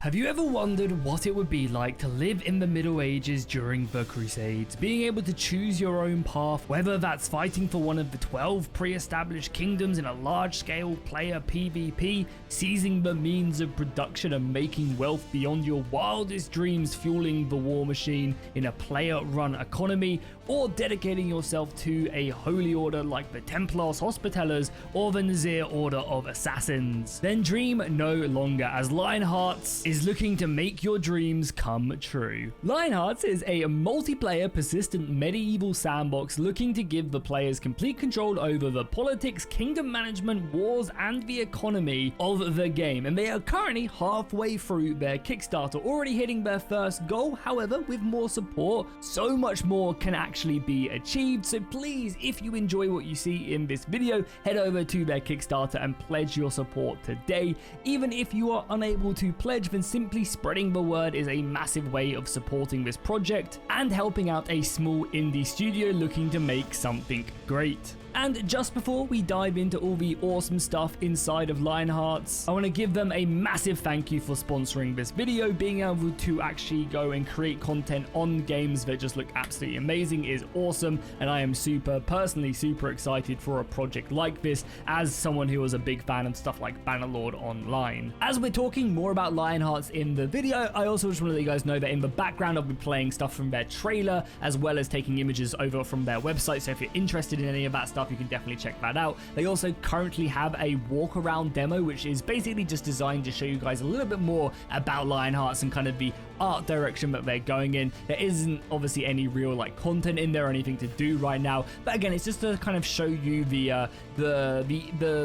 Have you ever wondered what it would be like to live in the Middle Ages during the Crusades, being able to choose your own path, whether that's fighting for one of the 12 pre-established kingdoms in a large-scale player PvP, seizing the means of production and making wealth beyond your wildest dreams, fueling the war machine in a player-run economy, or dedicating yourself to a holy order like the Templars Hospitallers or the Nazir Order of Assassins? Then dream no longer, as Lionhearts is looking to make your dreams come true. Lionhearts is a multiplayer persistent medieval sandbox looking to give the players complete control over the politics, kingdom management, wars, and the economy of the game, and they are currently halfway through their Kickstarter, already hitting their first goal. However, with more support, so much more can actually be achieved. So please, if you enjoy what you see in this video, head over to their Kickstarter and pledge your support today. Even if you are unable to pledge, then simply spreading the word is a massive way of supporting this project and helping out a small indie studio looking to make something great. And just before we dive into all the awesome stuff inside of Lionhearts, I want to give them a massive thank you for sponsoring this video. Being able to actually go and create content on games that just look absolutely amazing is awesome, and I am personally super excited for a project like this as someone who was a big fan of stuff like Bannerlord Online. As we're talking more about Lionhearts in the video, I also just want to let you guys know that in the background I'll be playing stuff from their trailer as well as taking images over from their website, so if you're interested in any of that stuff, you can definitely check that out. They also currently have a walk around demo, which is basically just designed to show you guys a little bit more about Lionhearts and kind of the art direction that they're going in. There isn't obviously any real like content in there or anything to do right now, but again, it's just to kind of show you the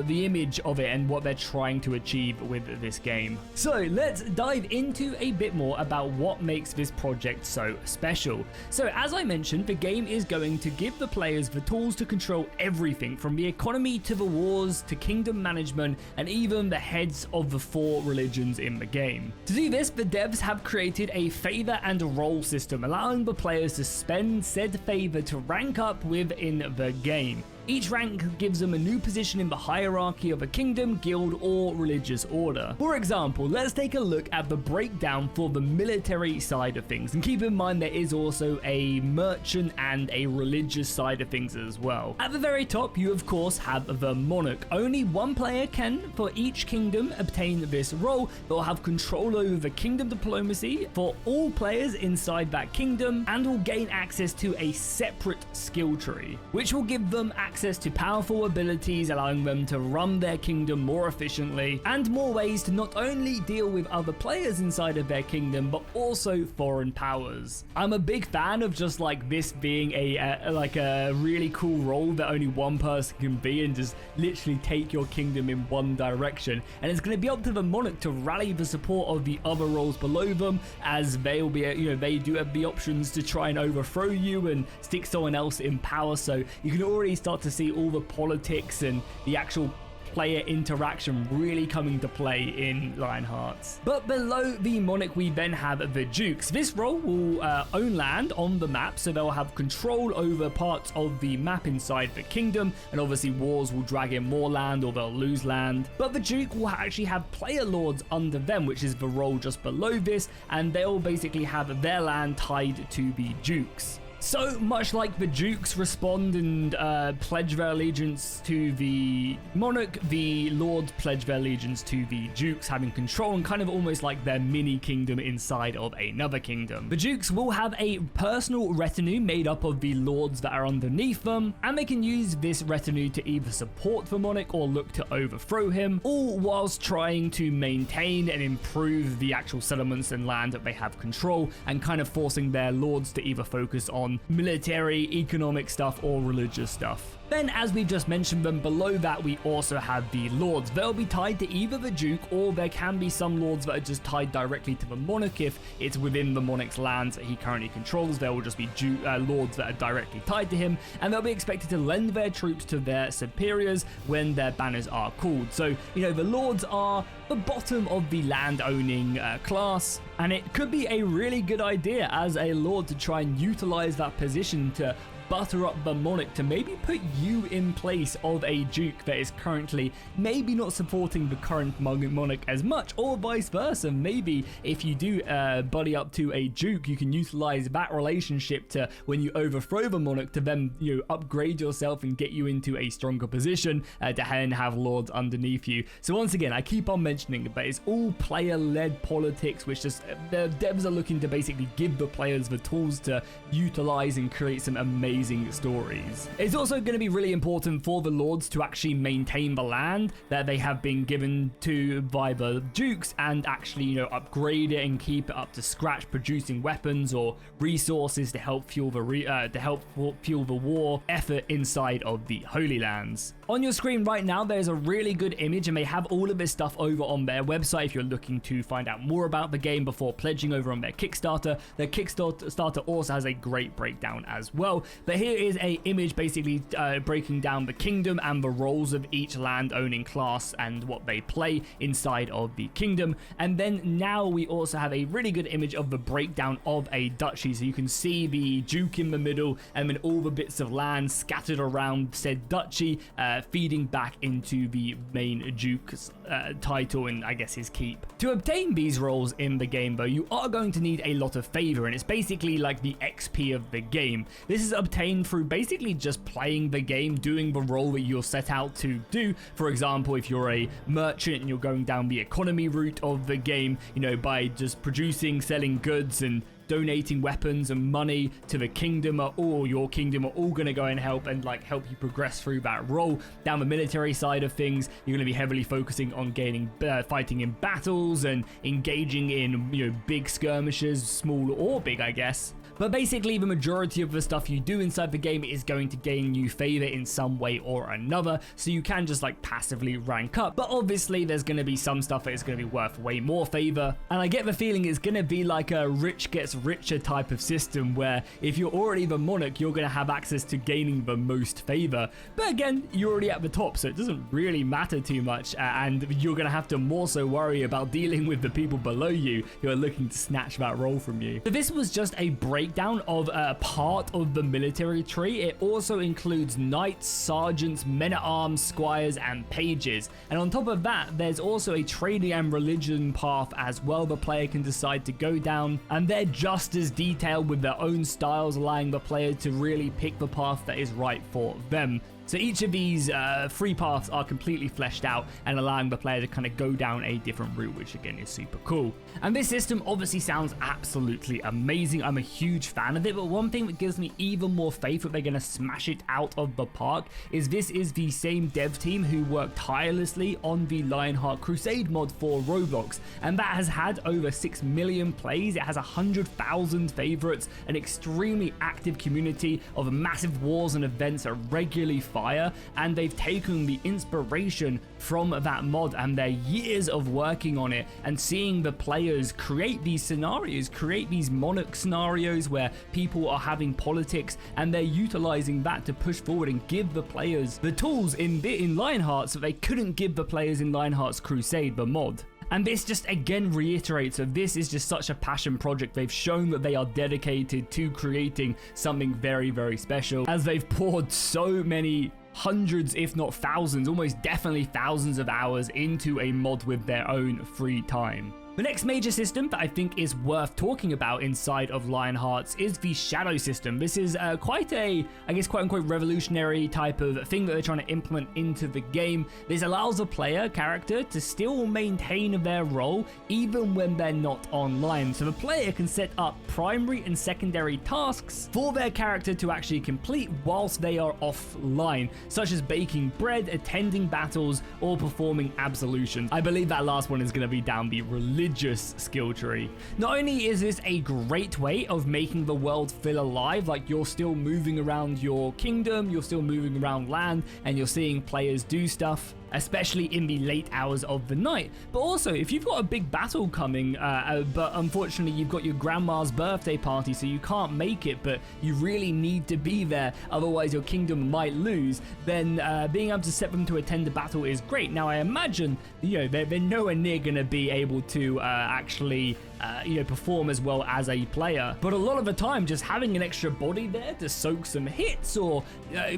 image of it and what they're trying to achieve with this game. So let's dive into a bit more about what makes this project so special. So as I mentioned, the game is going to give the players the tools to control everything from the economy to the wars to kingdom management and even the heads of the 4 religions in the game. To do this, the devs have created a favor and role system, allowing the players to spend said favor to rank up within the game. Each rank gives them a new position in the hierarchy of a kingdom, guild, or religious order. For example, let's take a look at the breakdown for the military side of things, and keep in mind there is also a merchant and a religious side of things as well. At the very top, you of course have the monarch. Only one player can, for each kingdom, obtain this role. They'll have control over the kingdom diplomacy for all players inside that kingdom, and will gain access to a separate skill tree, which will give them access to powerful abilities, allowing them to run their kingdom more efficiently, and more ways to not only deal with other players inside of their kingdom, but also foreign powers. I'm a big fan of just like this being a really cool role that only one person can be and just literally take your kingdom in one direction. And it's going to be up to the monarch to rally the support of the other roles below them, as they'll be, they do have the options to try and overthrow you and stick someone else in power. So you can already start to see all the politics and the actual player interaction really coming to play in Lionhearts. But below the monarch, we then have the dukes. This role will own land on the map, so they'll have control over parts of the map inside the kingdom, and obviously wars will drag in more land or they'll lose land. But the duke will actually have player lords under them, which is the role just below this, and they'll basically have their land tied to the dukes. So much like the dukes respond and pledge their allegiance to the monarch, the lords pledge their allegiance to the dukes, having control and kind of almost like their mini kingdom inside of another kingdom. The dukes will have a personal retinue made up of the lords that are underneath them, and they can use this retinue to either support the monarch or look to overthrow him, all whilst trying to maintain and improve the actual settlements and land that they have control, and kind of forcing their lords to either focus on military, economic stuff, or religious stuff. Then, as we've just mentioned them, below that we also have the lords. They'll be tied to either the duke, or there can be some lords that are just tied directly to the monarch if it's within the monarch's lands that he currently controls. There will just be lords that are directly tied to him, and they'll be expected to lend their troops to their superiors when their banners are called. So, the lords are the bottom of the land-owning class, and it could be a really good idea as a lord to try and utilize that position to butter up the monarch to maybe put you in place of a duke that is currently maybe not supporting the current monarch as much, or vice versa. Maybe if you do buddy up to a duke, you can utilize that relationship to, when you overthrow the monarch, to then upgrade yourself and get you into a stronger position to then have lords underneath you. So once again, I keep on mentioning it, but it's all player-led politics, which just the devs are looking to basically give the players the tools to utilize and create some amazing stories. It's also going to be really important for the lords to actually maintain the land that they have been given to by the dukes, and actually upgrade it and keep it up to scratch, producing weapons or resources to help fuel the war effort inside of the Holy Lands. On your screen right now, there's a really good image, and they have all of this stuff over on their website if you're looking to find out more about the game before pledging over on their Kickstarter. Their Kickstarter also has a great breakdown as well. But here is a image basically breaking down the kingdom and the roles of each land owning class and what they play inside of the kingdom. And then now we also have a really good image of the breakdown of a duchy. So you can see the duke in the middle, and then all the bits of land scattered around said duchy, feeding back into the main duke's title and I guess his keep. To obtain these roles in the game though, you are going to need a lot of favor, and it's basically like the XP of the game. This is obtained through basically just playing the game, doing the role that you're set out to do. For example, if you're a merchant and you're going down the economy route of the game, by just producing, selling goods and donating weapons and money to the kingdom, or your kingdom, are all going to go and help you progress through that role. Down the military side of things, you're going to be heavily focusing on fighting in battles and engaging in big skirmishes, small or big, I guess. But basically, the majority of the stuff you do inside the game is going to gain you favor in some way or another, so you can just passively rank up. But obviously, there's going to be some stuff that is going to be worth way more favor, and I get the feeling it's going to be like a rich gets richer type of system, where if you're already the monarch, you're going to have access to gaining the most favor. But again, you're already at the top, so it doesn't really matter too much, and you're going to have to more so worry about dealing with the people below you who are looking to snatch that role from you. So this was just a breakdown of a part of the military tree. It also includes knights, sergeants, men-at-arms, squires, and pages. And on top of that, there's also a trading and religion path as well the player can decide to go down, and they're just as detailed with their own styles, allowing the player to really pick the path that is right for them. So each of these free paths are completely fleshed out and allowing the player to kind of go down a different route, which again is super cool. And this system obviously sounds absolutely amazing. I'm a huge fan of it, but one thing that gives me even more faith that they're going to smash it out of the park is this is the same dev team who worked tirelessly on the Lionheart Crusade mod for Roblox, and that has had over 6 million plays. It has 100,000 favorites, an extremely active community of massive wars and events that regularly fire, and they've taken the inspiration from that mod and their years of working on it and seeing the players create these scenarios, create these monarch scenarios where people are having politics, and they're utilizing that to push forward and give the players the tools in Lionhearts that they couldn't give the players in Lionhearts Crusade, the mod. And this just again reiterates that this is just such a passion project. They've shown that they are dedicated to creating something very, very special, as they've poured so many hundreds, if not thousands, almost definitely thousands of hours into a mod with their own free time. The next major system that I think is worth talking about inside of Lionhearts is the shadow system. This is quite a, I guess, quote-unquote revolutionary type of thing that they're trying to implement into the game. This allows a player character to still maintain their role even when they're not online. So the player can set up primary and secondary tasks for their character to actually complete whilst they are offline, such as baking bread, attending battles, or performing absolutions. I believe that last one is going to be down the religious skill tree. Not only is this a great way of making the world feel alive, like you're still moving around your kingdom, you're still moving around land, and you're seeing players do stuff, especially in the late hours of the night. But also, if you've got a big battle coming, but unfortunately you've got your grandma's birthday party, so you can't make it, but you really need to be there, otherwise your kingdom might lose, then being able to set them to attend the battle is great. Now, I imagine, they're nowhere near going to be able to actually perform as well as a player. But a lot of the time, just having an extra body there to soak some hits, or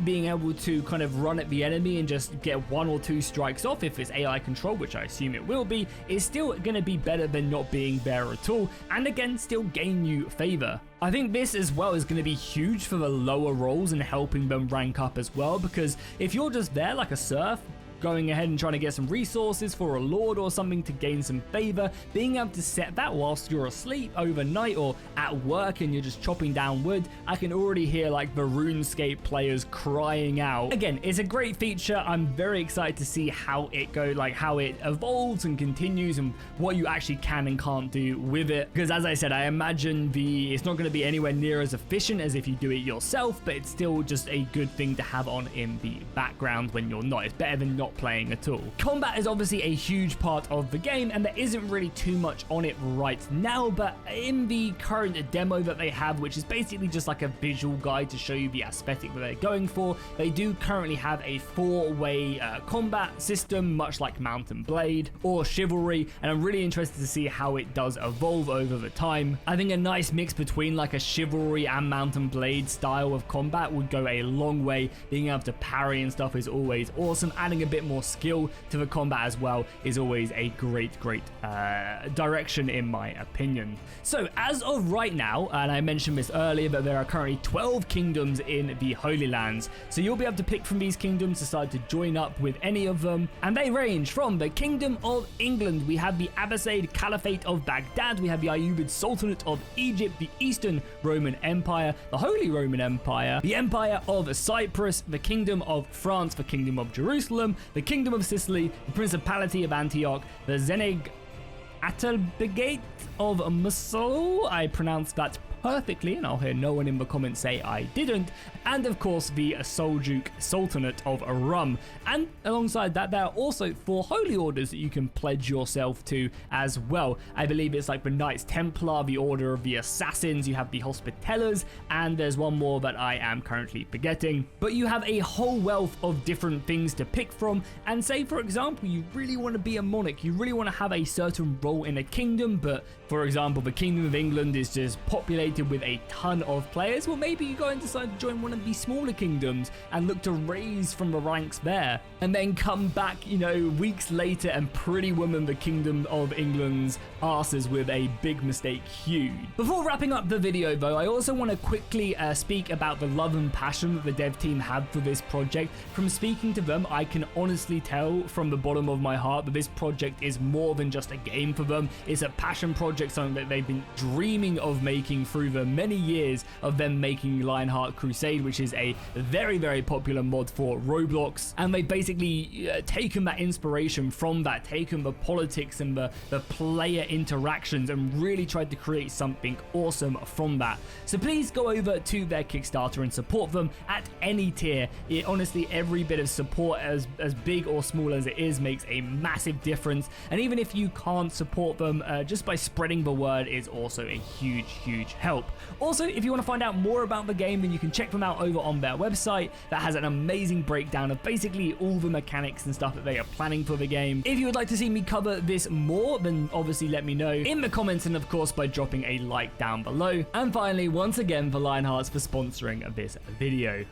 being able to kind of run at the enemy and just get 1 or 2 strikes off if it's AI control, which I assume it will be, is still going to be better than not being there at all, and again still gain you favor. I think this as well is going to be huge for the lower roles and helping them rank up as well, because if you're just there like a serf, going ahead and trying to get some resources for a lord or something to gain some favor, being able to set that whilst you're asleep overnight or at work and you're just chopping down wood, I can already hear like the RuneScape players crying out. Again, it's a great feature. I'm very excited to see how it goes, like how it evolves and continues and what you actually can and can't do with it. Because as I said, I imagine it's not going to be anywhere near as efficient as if you do it yourself, but it's still just a good thing to have on in the background when you're not. It's better than not playing at all. Combat is obviously a huge part of the game, and there isn't really too much on it right now, but in the current demo that they have, which is basically just like a visual guide to show you the aesthetic that they're going for, they do currently have a 4-way combat system, much like Mount and Blade or Chivalry, and I'm really interested to see how it does evolve over the time. I think a nice mix between like a Chivalry and Mount and Blade style of combat would go a long way. Being able to parry and stuff is always awesome. Adding a bit more skill to the combat as well is always a great direction in my opinion. So as of right now, and I mentioned this earlier, but there are currently 12 kingdoms in the Holy Lands, so you'll be able to pick from these kingdoms, decide to join up with any of them, and they range from the Kingdom of England. We have the Abbasid Caliphate of Baghdad, we have the Ayyubid Sultanate of Egypt, the Eastern Roman Empire, the Holy Roman Empire, the Empire of Cyprus, the Kingdom of France, the Kingdom of Jerusalem, the Kingdom of Sicily, the Principality of Antioch, the Zeneg Atalbegate of Mosul, I pronounced that perfectly, and I'll hear no one in the comments say I didn't, and of course the Seljuk Sultanate of Rum. And alongside that, there are also 4 holy orders that you can pledge yourself to as well. I believe it's like the Knights Templar, the Order of the Assassins, you have the Hospitallers, and there's one more that I am currently forgetting. But you have a whole wealth of different things to pick from, and say for example you really want to be a monarch, you really want to have a certain role in a kingdom, but for example the Kingdom of England is just populated with a ton of players. Well, maybe you go and decide to join one of these smaller kingdoms and look to raise from the ranks there, and then come back, weeks later and pretty woman the Kingdom of England's asses with a big mistake huge. Before wrapping up the video though, I also want to quickly speak about the love and passion that the dev team have for this project. From speaking to them, I can honestly tell from the bottom of my heart that this project is more than just a game for them. It's a passion project, something that they've been dreaming of making through the many years of them making Lionheart Crusade, which is a very popular mod for Roblox, and they've basically taken that inspiration from that, taken the politics and the player interactions, and really tried to create something awesome from that. So please go over to their Kickstarter and support them at any tier. Honestly, every bit of support, as big or small as it is, makes a massive difference, and even if you can't support them, just by spreading the word is also a huge help. Also, if you want to find out more about the game, then you can check them out over on their website that has an amazing breakdown of basically all the mechanics and stuff that they are planning for the game. If you would like to see me cover this more, then obviously let me know in the comments, and of course by dropping a like down below. And finally, once again, the Lionhearts for sponsoring this video.